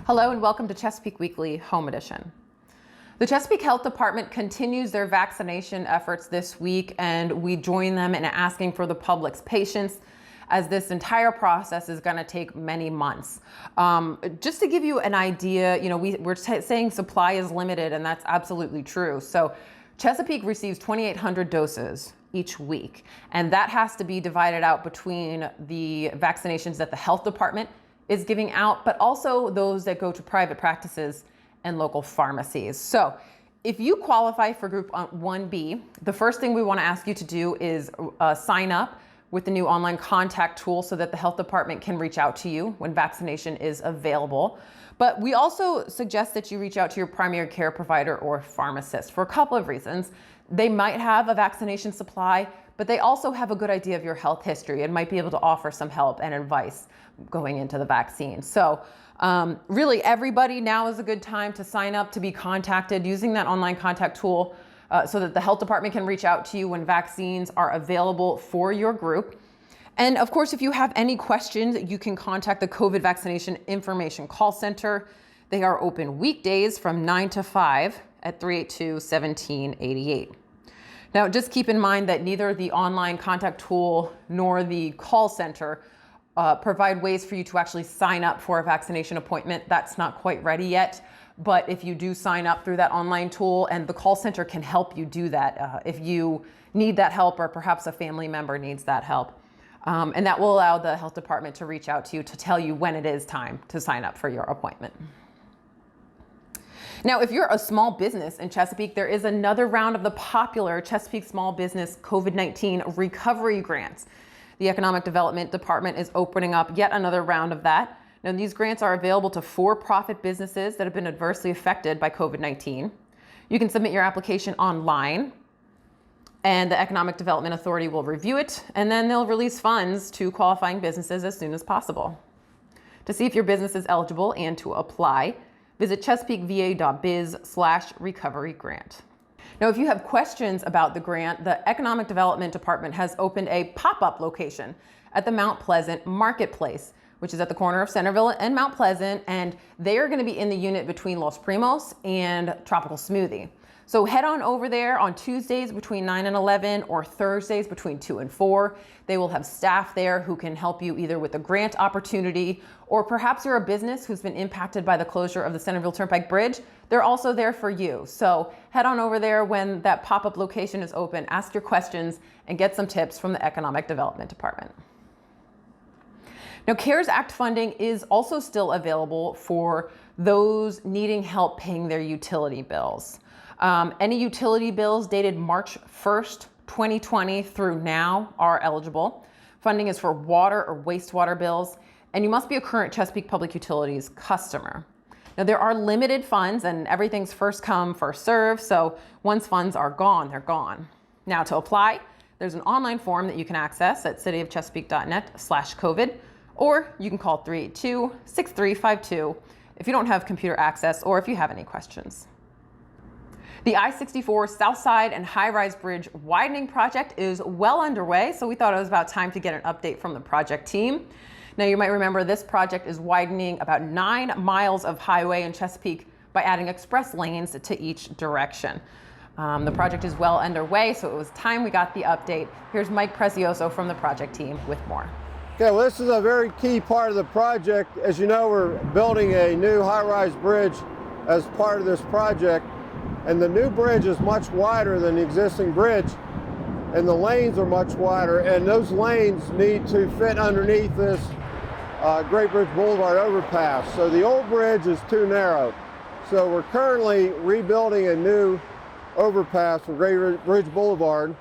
Hello and welcome to Chesapeake Weekly Home Edition. The Chesapeake Health Department continues their vaccination efforts this week, and we join them in asking for the public's patience as this entire process is going to take many months. Just to give you an idea, we're saying supply is limited, and that's absolutely true. So Chesapeake receives 2,800 doses each week, and that has to be divided out between the vaccinations that the health department is giving out, but also those that go to private practices and local pharmacies. So if you qualify for Group 1B, the first thing we want to ask you to do is sign up with the new online contact tool so that the health department can reach out to you when vaccination is available. But we also suggest that you reach out to your primary care provider or pharmacist for a couple of reasons. They might have a vaccination supply, but they also have a good idea of your health history and might be able to offer some help and advice going into the vaccine. So really everybody, now is a good time to sign up to be contacted using that online contact tool so that the health department can reach out to you when vaccines are available for your group. And of course, if you have any questions, you can contact the COVID Vaccination Information Call Center. They are open weekdays from 9 to 5 at 382-1788. Now, just keep in mind that neither the online contact tool nor the call center provide ways for you to actually sign up for a vaccination appointment. That's not quite ready yet. But if you do sign up through that online tool, and the call center can help you do that if you need that help or perhaps a family member needs that help. And that will allow the health department to reach out to you to tell you when it is time to sign up for your appointment. Now, if you're a small business in Chesapeake, there is another round of the popular Chesapeake Small Business COVID-19 Recovery Grants. The Economic Development Department is opening up yet another round of that. Now, these grants are available to for-profit businesses that have been adversely affected by COVID-19. You can submit your application online, and the Economic Development Authority will review it, and then they'll release funds to qualifying businesses as soon as possible. To see if your business is eligible and to apply, visit chesapeakeva.biz/recovery grant. Now, if you have questions about the grant, the Economic Development Department has opened a pop-up location at the Mount Pleasant Marketplace, which is at the corner of Centerville and Mount Pleasant, and they are going to be in the unit between Los Primos and Tropical Smoothie. So head on over there on Tuesdays between 9 and 11 or Thursdays between 2 and 4. They will have staff there who can help you either with a grant opportunity, or perhaps you're a business who's been impacted by the closure of the Centerville Turnpike Bridge. They're also there for you. So head on over there when that pop-up location is open, ask your questions, and get some tips from the Economic Development Department. Now, CARES Act funding is also still available for those needing help paying their utility bills. Any utility bills dated March 1st, 2020 through now are eligible. Funding is for water or wastewater bills, and you must be a current Chesapeake Public Utilities customer. Now, there are limited funds, and everything's first come, first serve, so once funds are gone, they're gone. Now, to apply, there's an online form that you can access at cityofchesapeake.net/COVID, or you can call 382-6352 if you don't have computer access or if you have any questions. The I64 South Side and high-rise bridge widening project is well underway, so we thought it was about time to get an update from the project team. Now, you might remember this project is widening about 9 miles of highway in Chesapeake by adding express lanes to each direction. The project is well underway, so it was time we got the update. Here's Mike Prezioso from the project team with more. Okay, well, this is a very key part of the project. As you know, we're building a new high-rise bridge as part of this project. And the new bridge is much wider than the existing bridge, and the lanes are much wider, and those lanes need to fit underneath this Great Bridge Boulevard overpass. So the old bridge is too narrow. So we're currently rebuilding a new overpass for Great Bridge Boulevard,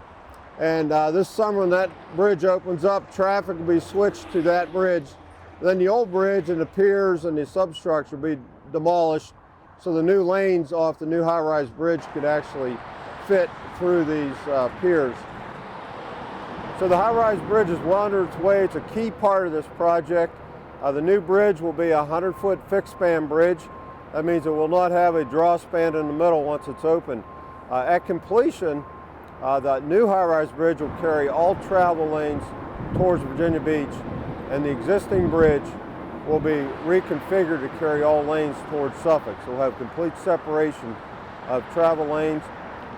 and this summer when that bridge opens up, traffic will be switched to that bridge. Then the old bridge and the piers and the substructure will be demolished, so the new lanes off the new high-rise bridge could actually fit through these piers. So the high-rise bridge is well under its way. It's a key part of this project. The new bridge will be a 100-foot fixed span bridge. That means it will not have a draw span in the middle once it's open. At completion, the new high-rise bridge will carry all travel lanes towards Virginia Beach, and the existing bridge will be reconfigured to carry all lanes towards Suffolk. So we'll have complete separation of travel lanes,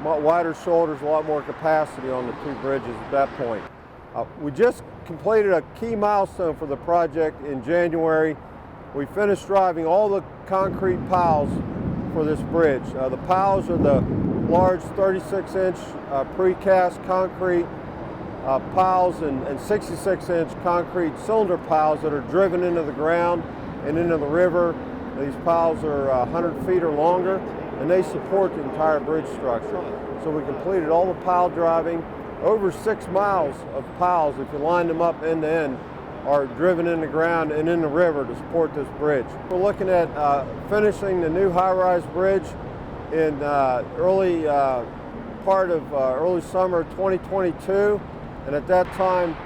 wider shoulders, a lot more capacity on the two bridges at that point. We just completed a key milestone for the project in January. We finished driving all the concrete piles for this bridge. The piles are the large 36-inch precast concrete piles and 66-inch concrete cylinder piles that are driven into the ground and into the river. These piles are 100 feet or longer, and they support the entire bridge structure. So we completed all the pile driving. Over 6 miles of piles, if you line them up end to end, are driven in the ground and in the river to support this bridge. We're looking at finishing the new high-rise bridge in early summer 2022, and at that time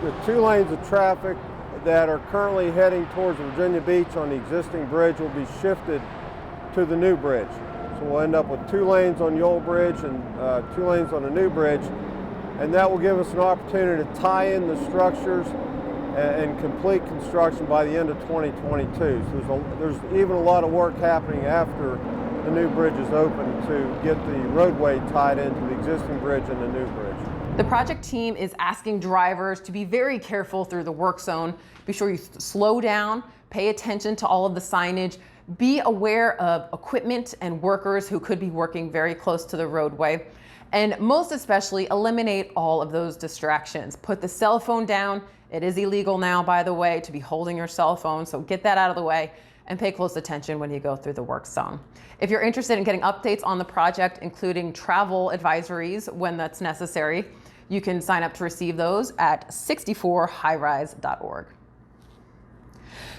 the 2 lanes of traffic that are currently heading towards Virginia Beach on the existing bridge will be shifted to the new bridge. So we'll end up with 2 lanes on the old bridge and 2 lanes on the new bridge, and that will give us an opportunity to tie in the structures and complete construction by the end of 2022. So there's even a lot of work happening after the new bridge is open to get the roadway tied into the existing bridge and the new bridge. The project team is asking drivers to be very careful through the work zone. Be sure you slow down, pay attention to all of the signage, be aware of equipment and workers who could be working very close to the roadway, and most especially eliminate all of those distractions. Put the cell phone down. It is illegal now, by the way, to be holding your cell phone, so get that out of the way and pay close attention when you go through the work zone. If you're interested in getting updates on the project, including travel advisories when that's necessary, you can sign up to receive those at 64highrise.org.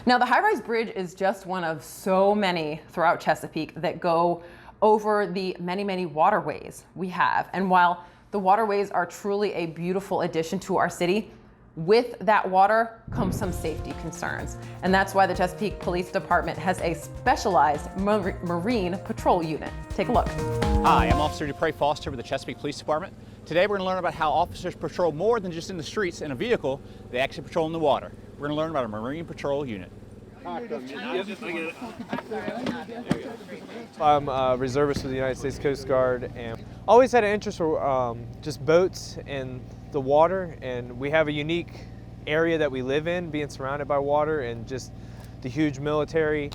Now, the high-rise bridge is just one of so many throughout Chesapeake that go over the many, many waterways we have. And while the waterways are truly a beautiful addition to our city, with that water comes some safety concerns. And that's why the Chesapeake Police Department has a specialized marine patrol unit. Take a look. Hi, I'm Officer Dupre Foster with the Chesapeake Police Department. Today we're going to learn about how officers patrol more than just in the streets in a vehicle, they actually patrol in the water. We're going to learn about a marine patrol unit. I'm a reservist for the United States Coast Guard, and always had an interest for just boats and the water, and we have a unique area that we live in, being surrounded by water, and just the huge military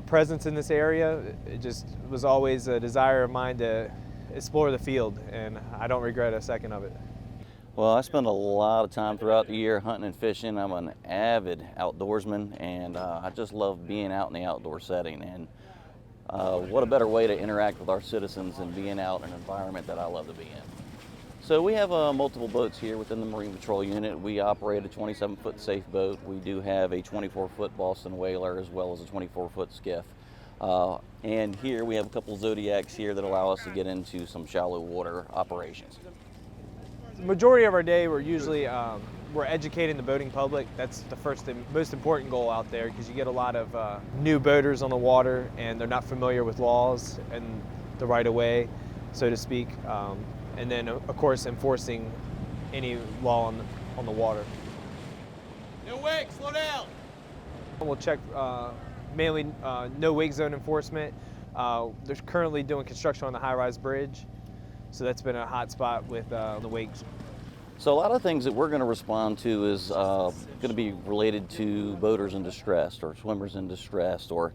presence in this area. It just was always a desire of mine to explore the field, and I don't regret a second of it. Well, I spend a lot of time throughout the year hunting and fishing. I'm an avid outdoorsman, and I just love being out in the outdoor setting. And what a better way to interact with our citizens than being out in an environment that I love to be in. So we have multiple boats here within the Marine Patrol Unit. We operate a 27-foot safe boat. We do have a 24-foot Boston whaler as well as a 24-foot skiff. And here we have a couple Zodiacs here that allow us to get into some shallow water operations. The majority of our day, we're usually we're educating the boating public. That's the first and most important goal out there, because you get a lot of new boaters on the water, and they're not familiar with laws and the right-of-way, so to speak. And then, of course, enforcing any law on the water. No wake, slow down! We'll check mainly no wake zone enforcement. They're currently doing construction on the high-rise bridge, so that's been a hot spot with the wakes. So a lot of things that we're going to respond to is going to be related to boaters in distress or swimmers in distress, or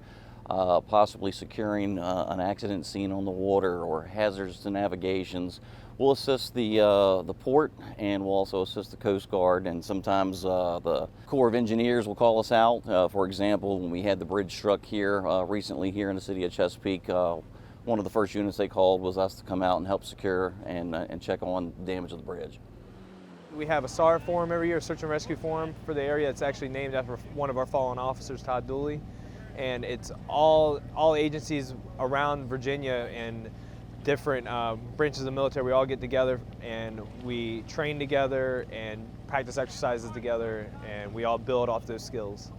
possibly securing an accident scene on the water or hazards to navigations. We'll assist the port, and we'll also assist the Coast Guard, and sometimes the Corps of Engineers will call us out. For example, when we had the bridge struck here recently here in the city of Chesapeake, one of the first units they called was us to come out and help secure and check on damage of the bridge. We have a SAR forum every year, a search and rescue forum for the area. It's actually named after one of our fallen officers, Todd Dooley. And it's all agencies around Virginia and different branches of the military. We all get together and we train together and practice exercises together, and we all build off those skills.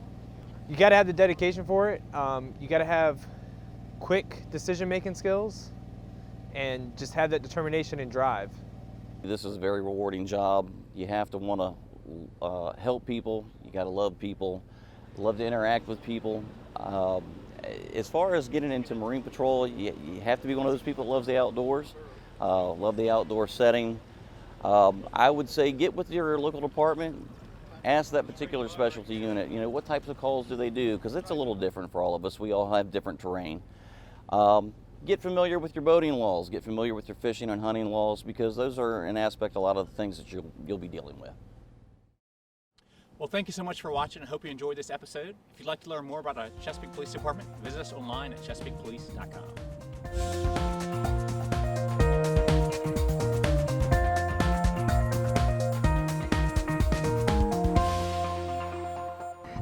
You gotta have the dedication for it. You gotta have quick decision-making skills and just have that determination and drive. This is a very rewarding job. You have to want to help people, you got to love people, love to interact with people. As far as getting into Marine Patrol, you have to be one of those people that loves the outdoors, love the outdoor setting. I would say get with your local department, ask that particular specialty unit, what types of calls do they do, because it's a little different for all of us. We all have different terrain. Get familiar with your boating laws, get familiar with your fishing and hunting laws, because those are an aspect, a lot of the things that you'll be dealing with. Well, thank you so much for watching. I hope you enjoyed this episode. If you'd like to learn more about our Chesapeake Police Department, visit us online at chesapeakepolice.com.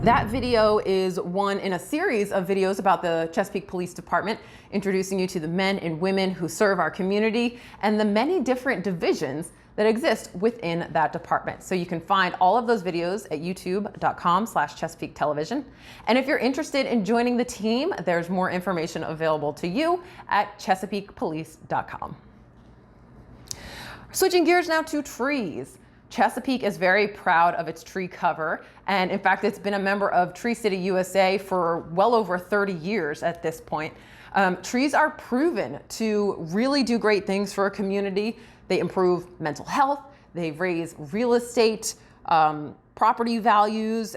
That video is one in a series of videos about the Chesapeake Police Department, introducing you to the men and women who serve our community and the many different divisions that exist within that department. So you can find all of those videos at youtube.com/Chesapeake Television. And if you're interested in joining the team, there's more information available to you at chesapeakepolice.com. Switching gears now to trees. Chesapeake is very proud of its tree cover, and in fact, it's been a member of Tree City USA for well over 30 years at this point. Trees are proven to really do great things for a community. They improve mental health, they raise real estate, property values,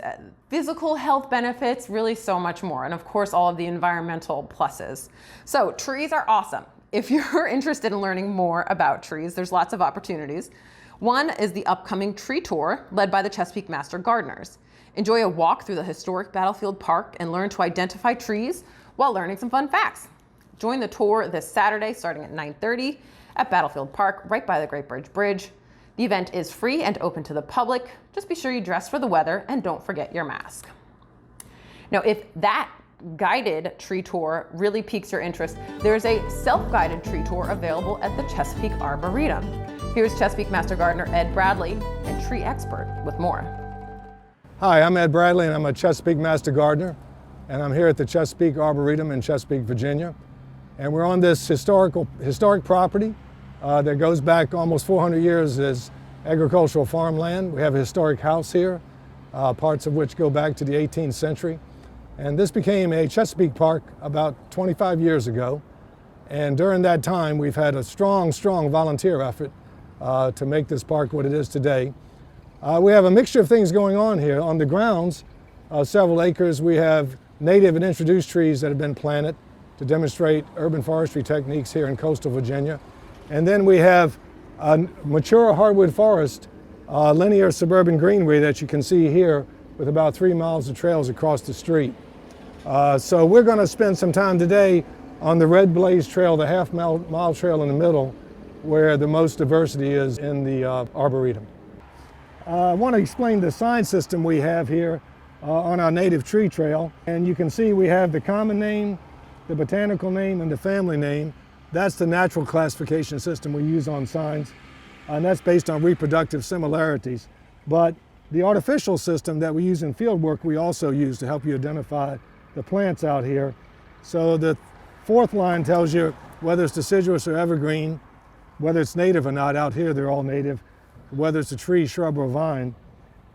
physical health benefits, really so much more, and of course, all of the environmental pluses. So trees are awesome. If you're interested in learning more about trees, there's lots of opportunities. One is the upcoming tree tour led by the Chesapeake Master Gardeners. Enjoy a walk through the historic Battlefield Park and learn to identify trees while learning some fun facts. Join the tour this Saturday starting at 9:30 at Battlefield Park, right by the Great Bridge. The event is free and open to the public. Just be sure you dress for the weather and don't forget your mask. Now, if that guided tree tour really piques your interest, there's a self-guided tree tour available at the Chesapeake Arboretum. Here's Chesapeake Master Gardener Ed Bradley and tree expert with more. Hi, I'm Ed Bradley and I'm a Chesapeake Master Gardener, and I'm here at the Chesapeake Arboretum in Chesapeake, Virginia. And we're on this historic property that goes back almost 400 years as agricultural farmland. We have a historic house here, parts of which go back to the 18th century. And this became a Chesapeake Park about 25 years ago. And during that time, we've had a strong volunteer effort to make this park what it is today. We have a mixture of things going on here. On the grounds, several acres, we have native and introduced trees that have been planted to demonstrate urban forestry techniques here in coastal Virginia. And then we have a mature hardwood forest, linear suburban greenery that you can see here with about 3 miles of trails across the street. So we're going to spend some time today on the Red Blaze Trail, the half-mile trail in the middle, where the most diversity is in the Arboretum. I want to explain the sign system we have here on our native tree trail. And you can see we have the common name, the botanical name, and the family name. That's the natural classification system we use on signs, and that's based on reproductive similarities. But the artificial system that we use in field work, we also use to help you identify the plants out here. So the fourth line tells you whether it's deciduous or evergreen, whether it's native or not. Out here, they're all native, whether it's a tree, shrub, or vine.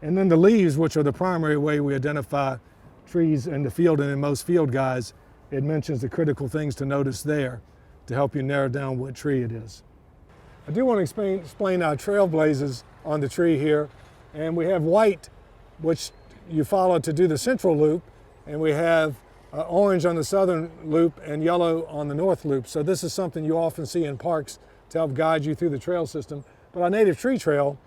And then the leaves, which are the primary way we identify trees in the field and in most field guides, it mentions the critical things to notice there to help you narrow down what tree it is. I do want to explain our trailblazes on the tree here. And we have white, which you follow to do the central loop, and we have orange on the southern loop and yellow on the north loop. So this is something you often see in parks to help guide you through the trail system. But our native tree trail,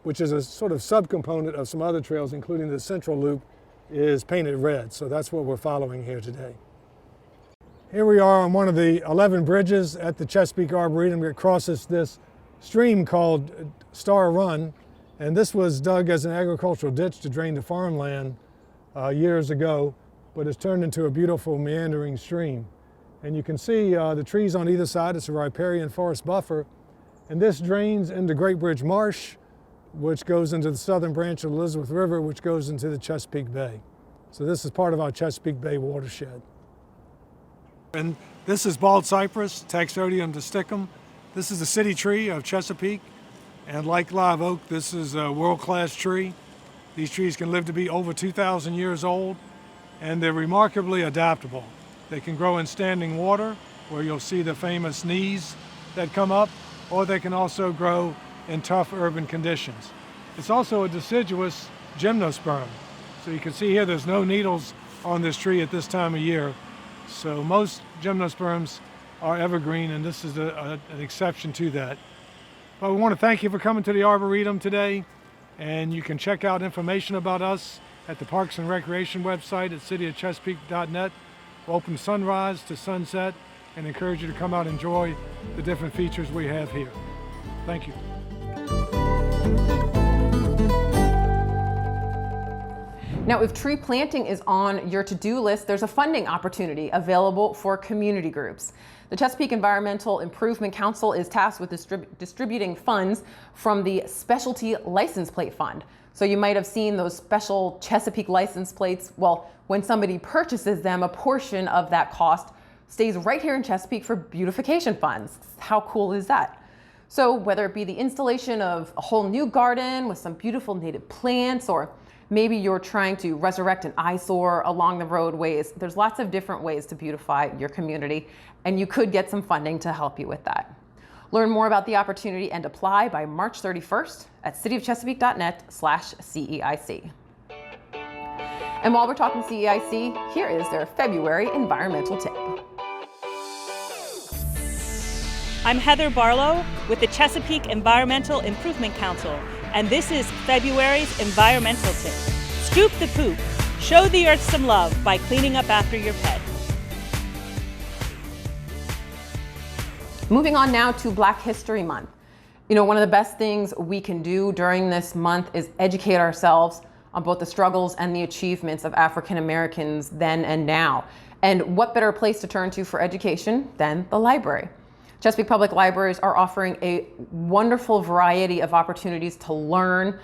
which is a sort of subcomponent of some other trails, including the central loop, is painted red. So that's what we're following here today. Here we are on one of the 11 bridges at the Chesapeake Arboretum. It crosses this stream called Star Run. And this was dug as an agricultural ditch to drain the farmland years ago, but it's turned into a beautiful meandering stream. And you can see the trees on either side. It's a riparian forest buffer. And this drains into Great Bridge Marsh, which goes into the southern branch of the Elizabeth River, which goes into the Chesapeake Bay. So this is part of our Chesapeake Bay watershed. And this is bald cypress, Taxodium distichum. This is the city tree of Chesapeake. And like live oak, this is a world-class tree. These trees can live to be over 2,000 years old, and they're remarkably adaptable. They can grow in standing water, where you'll see the famous knees that come up, or they can also grow in tough urban conditions. It's also a deciduous gymnosperm. So you can see here there's no needles on this tree at this time of year. So most gymnosperms are evergreen, and this is an exception to that. But we want to thank you for coming to the Arboretum today, and you can check out information about us at the Parks and Recreation website at cityofchesapeake.net. We're open sunrise to sunset, and encourage you to come out and enjoy the different features we have here. Thank you. Now, if tree planting is on your to-do list, there's a funding opportunity available for community groups. The Chesapeake Environmental Improvement Council is tasked with distributing funds from the Specialty License Plate Fund. So you might have seen those special Chesapeake license plates. Well, when somebody purchases them, a portion of that cost stays right here in Chesapeake for beautification funds. How cool is that? So whether it be the installation of a whole new garden with some beautiful native plants, or maybe you're trying to resurrect an eyesore along the roadways, there's lots of different ways to beautify your community, and you could get some funding to help you with that. Learn more about the opportunity and apply by March 31st at cityofchesapeake.net/CEIC. And while we're talking CEIC, here is their February environmental tip. I'm Heather Barlow with the Chesapeake Environmental Improvement Council, and this is February's environmental tip. Scoop the poop. Show the earth some love by cleaning up after your pet. Moving on now to Black History Month. You know, one of the best things we can do during this month is educate ourselves on both the struggles and the achievements of African Americans then and now. And what better place to turn to for education than the library? Chesapeake Public Libraries are offering a wonderful variety of opportunities to learn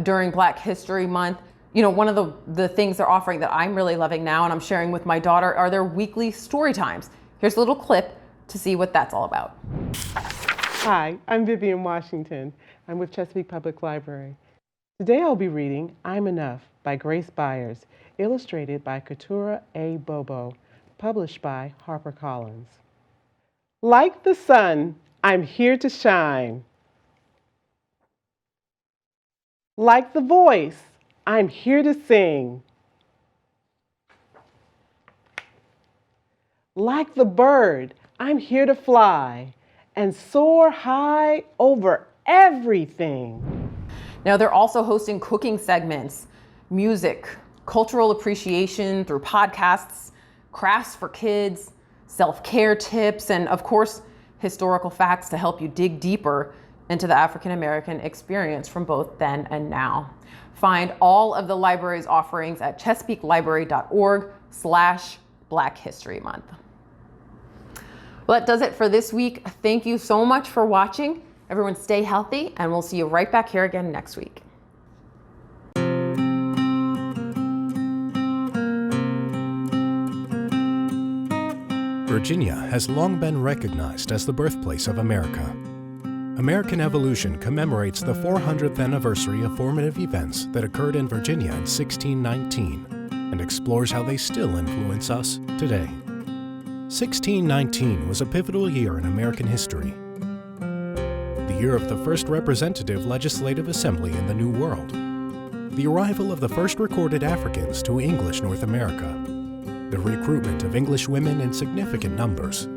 during Black History Month. You know, one of the things they're offering that I'm really loving now and I'm sharing with my daughter are their weekly story times. Here's a little clip to see what that's all about. Hi, I'm Vivian Washington. I'm with Chesapeake Public Library. Today I'll be reading I'm Enough by Grace Byers, illustrated by Katura A. Bobo, published by HarperCollins. Like the sun, I'm here to shine. Like the voice, I'm here to sing. Like the bird, I'm here to fly and soar high over everything. Now they're also hosting cooking segments, music, cultural appreciation through podcasts, crafts for kids, self-care tips, and of course, historical facts to help you dig deeper into the African American experience from both then and now. Find all of the library's offerings at chesapeakelibrary.org/Black History Month. Well, that does it for this week. Thank you so much for watching. Everyone stay healthy, and we'll see you right back here again next week. Virginia has long been recognized as the birthplace of America. American Evolution commemorates the 400th anniversary of formative events that occurred in Virginia in 1619 and explores how they still influence us today. 1619 was a pivotal year in American history. The year of the first representative legislative assembly in the New World. The arrival of the first recorded Africans to English North America. The recruitment of English women in significant numbers.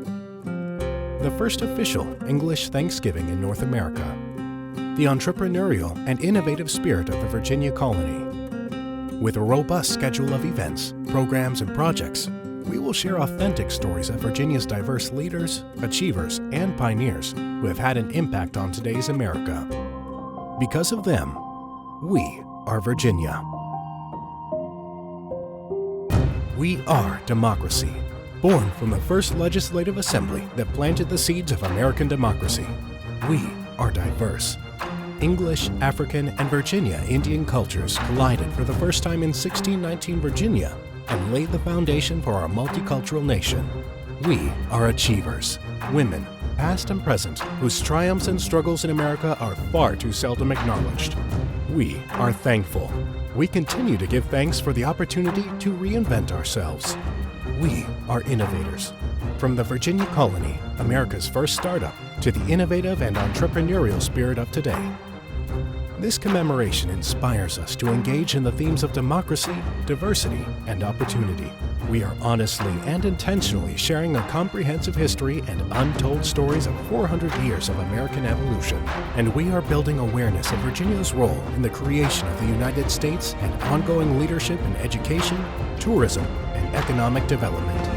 The first official English Thanksgiving in North America. The entrepreneurial and innovative spirit of the Virginia colony. With a robust schedule of events, programs, and projects, we will share authentic stories of Virginia's diverse leaders, achievers, and pioneers who have had an impact on today's America. Because of them, we are Virginia. We are democracy, born from the first legislative assembly that planted the seeds of American democracy. We are diverse. English, African, and Virginia Indian cultures collided for the first time in 1619 Virginia and laid the foundation for our multicultural nation. We are achievers, women, past and present, whose triumphs and struggles in America are far too seldom acknowledged. We are thankful. We continue to give thanks for the opportunity to reinvent ourselves. We are innovators. From the Virginia colony, America's first startup, to the innovative and entrepreneurial spirit of today. This commemoration inspires us to engage in the themes of democracy, diversity, and opportunity. We are honestly and intentionally sharing a comprehensive history and untold stories of 400 years of American evolution. And we are building awareness of Virginia's role in the creation of the United States and ongoing leadership in education, tourism, and economic development.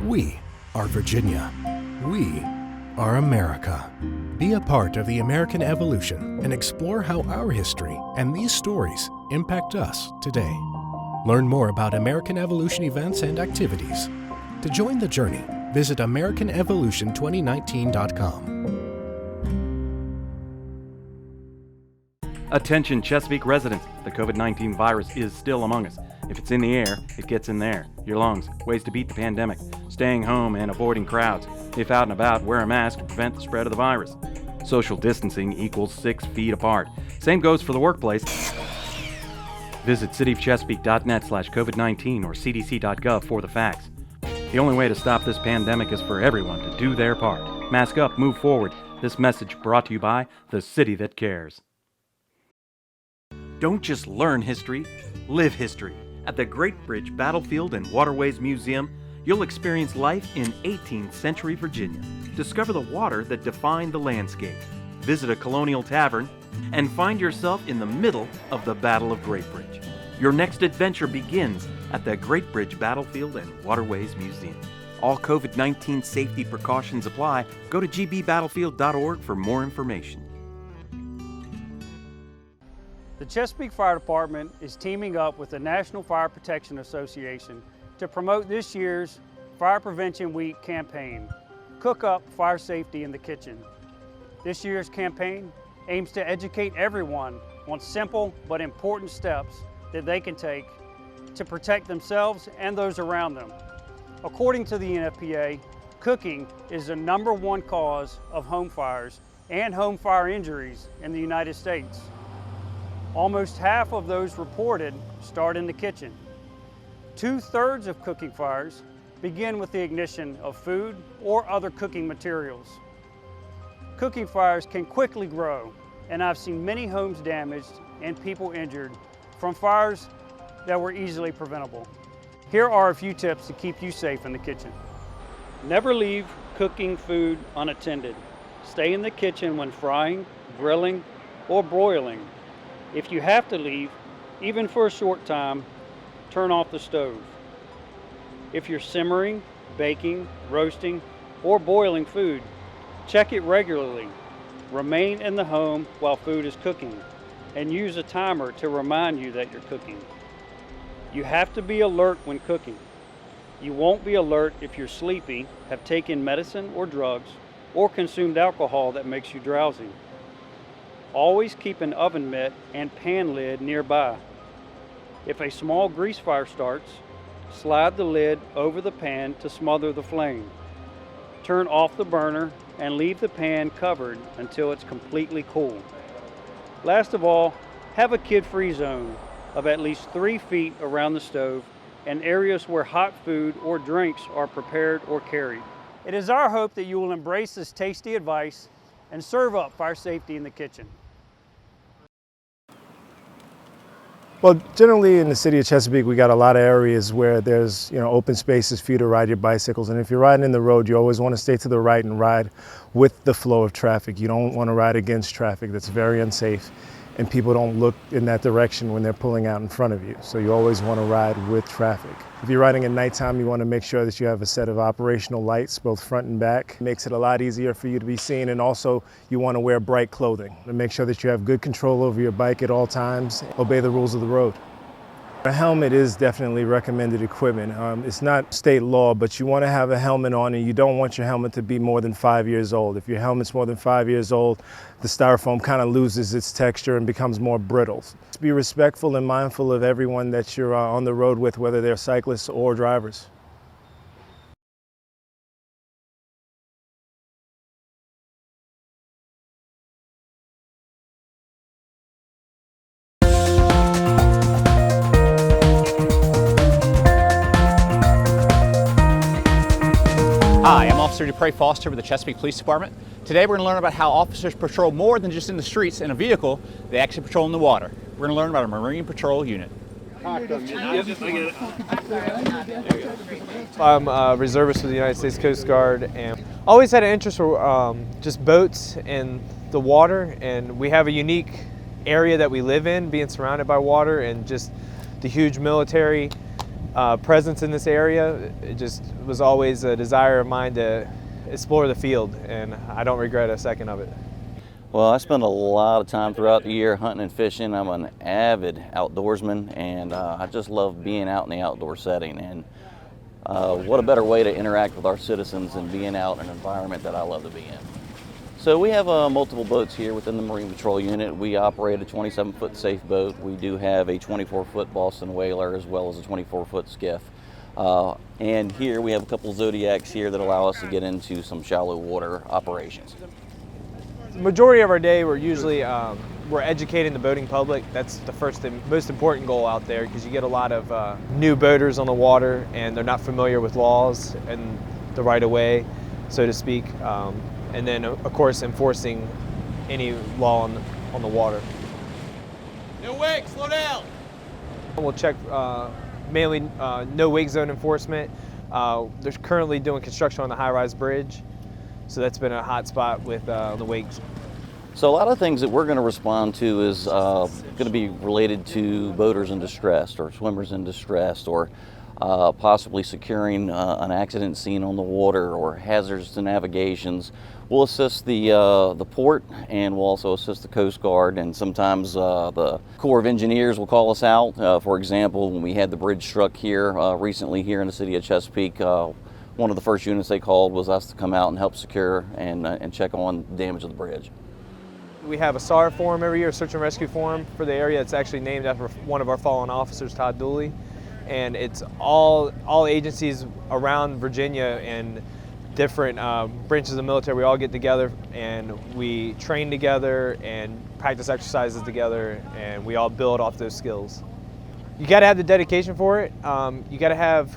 We are Virginia. We are America. Be a part of the American evolution and explore how our history and these stories impact us today. Learn more about American Evolution events and activities. To join the journey, visit AmericanEvolution2019.com. Attention Chesapeake residents, the COVID-19 virus is still among us. If it's in the air, it gets in there. Your lungs, ways to beat the pandemic, staying home and avoiding crowds. If out and about, wear a mask to prevent the spread of the virus. Social distancing equals 6 feet apart. Same goes for the workplace. Visit cityofchesapeake.net/COVID-19 or cdc.gov for the facts. The only way to stop this pandemic is for everyone to do their part. Mask up, move forward. This message brought to you by the city that cares. Don't just learn history, live history. At the Great Bridge Battlefield and Waterways Museum, you'll experience life in 18th century Virginia. Discover the water that defined the landscape. Visit a colonial tavern and find yourself in the middle of the Battle of Great Bridge. Your next adventure begins at the Great Bridge Battlefield and Waterways Museum. All COVID-19 safety precautions apply. Go to gbbattlefield.org for more information. The Chesapeake Fire Department is teaming up with the National Fire Protection Association to promote this year's Fire Prevention Week campaign, Cook Up Fire Safety in the Kitchen. This year's campaign aims to educate everyone on simple but important steps that they can take to protect themselves and those around them. According to the NFPA, cooking is the #1 cause of home fires and home fire injuries in the United States. Almost half of those reported start in the kitchen. 2/3 of cooking fires begin with the ignition of food or other cooking materials. Cooking fires can quickly grow, and I've seen many homes damaged and people injured from fires that were easily preventable. Here are a few tips to keep you safe in the kitchen. Never leave cooking food unattended. Stay in the kitchen when frying, grilling, or broiling. If you have to leave, even for a short time, turn off the stove. If you're simmering, baking, roasting, or boiling food, check it regularly. Remain in the home while food is cooking, and use a timer to remind you that you're cooking. You have to be alert when cooking. You won't be alert if you're sleepy, have taken medicine or drugs, or consumed alcohol that makes you drowsy. Always keep an oven mitt and pan lid nearby. If a small grease fire starts, slide the lid over the pan to smother the flame. Turn off the burner and leave the pan covered until it's completely cool. Last of all, have a kid-free zone of at least 3 feet around the stove and areas where hot food or drinks are prepared or carried. It is our hope that you will embrace this tasty advice and serve up fire safety in the kitchen. Well, generally in the city of Chesapeake, we got a lot of areas where there's, open spaces for you to ride your bicycles. And if you're riding in the road, you always want to stay to the right and ride with the flow of traffic. You don't want to ride against traffic. That's very unsafe. And people don't look in that direction when they're pulling out in front of you. So you always want to ride with traffic. If you're riding at nighttime, you want to make sure that you have a set of operational lights, both front and back. It makes it a lot easier for you to be seen. And also you want to wear bright clothing to make sure that you have good control over your bike at all times. Obey the rules of the road. A helmet is definitely recommended equipment. It's not state law, but you want to have a helmet on, and you don't want your helmet to be more than 5 years old. If your helmet's more than 5 years old, the styrofoam kind of loses its texture and becomes more brittle. Just be respectful and mindful of everyone that you're on the road with, whether they're cyclists or drivers. Hi, I'm Officer Dupre Foster with the Chesapeake Police Department. Today we're going to learn about how officers patrol more than just in the streets in a vehicle, they actually patrol in the water. We're going to learn about a Marine Patrol unit. I'm a reservist for the United States Coast Guard, and always had an interest for just boats and the water, and we have a unique area that we live in, being surrounded by water, and just the huge military presence in this area. It just was always a desire of mine to explore the field, and I don't regret a second of it. Well, I spend a lot of time throughout the year hunting and fishing. I'm an avid outdoorsman, and I just love being out in the outdoor setting. And what a better way to interact with our citizens than being out in an environment that I love to be in. So we have multiple boats here within the Marine Patrol unit. We operate a 27-foot safe boat. We do have a 24-foot Boston whaler as well as a 24-foot skiff. And here we have a couple Zodiacs here that allow us to get into some shallow water operations. The majority of our day, we're usually we're educating the boating public. That's the first and most important goal out there, because you get a lot of new boaters on the water and they're not familiar with laws and the right of way, so to speak. And then, of course, enforcing any law on the water. No wake, slow down. We'll check mainly no wake zone enforcement. They're currently doing construction on the high-rise bridge, so that's been a hot spot with the wakes. So a lot of things that we're going to respond to is going to be related to boaters in distress or swimmers in distress, or possibly securing an accident scene on the water or hazards to navigations. We'll assist the port, and we'll also assist the Coast Guard, and sometimes the Corps of Engineers will call us out. For example, when we had the bridge struck here recently here in the city of Chesapeake, one of the first units they called was us to come out and help secure and check on the damage of the bridge. We have a SAR forum every year, a search and rescue forum for the area. It's actually named after one of our fallen officers, Todd Dooley. And it's all agencies around Virginia and different branches of the military. We all get together and we train together and practice exercises together, and we all build off those skills. You gotta have the dedication for it. You gotta have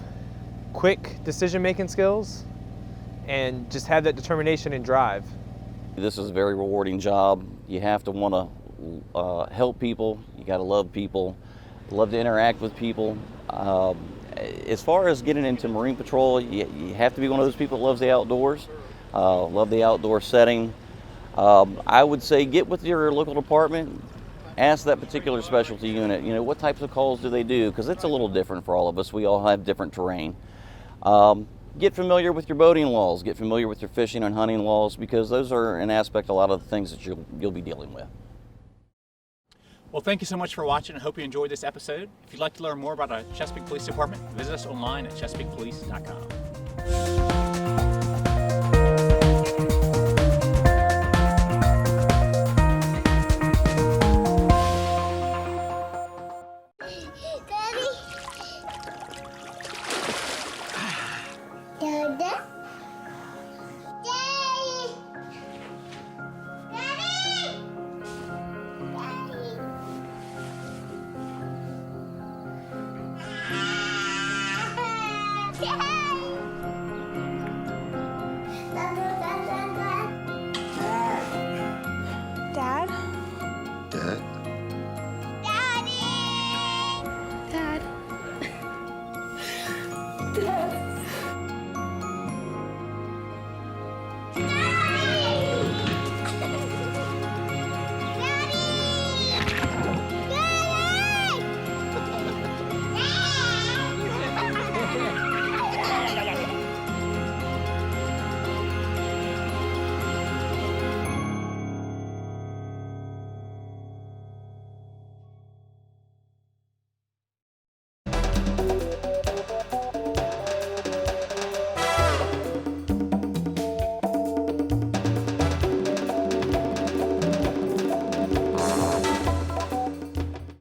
quick decision-making skills and just have that determination and drive. This is a very rewarding job. You have to want to help people. You got to love people, love to interact with people. As far as getting into Marine Patrol, you have to be one of those people that loves the outdoors, love the outdoor setting. I would say get with your local department, ask that particular specialty unit, you know, what types of calls do they do, because it's a little different for all of us. We all have different terrain. Get familiar with your boating laws, get familiar with your fishing and hunting laws, because those are an aspect, a lot of the things that you'll be dealing with. Well, thank you so much for watching. I hope you enjoyed this episode. If you'd like to learn more about our Chesapeake Police Department, visit us online at chesapeakepolice.com. Yeah.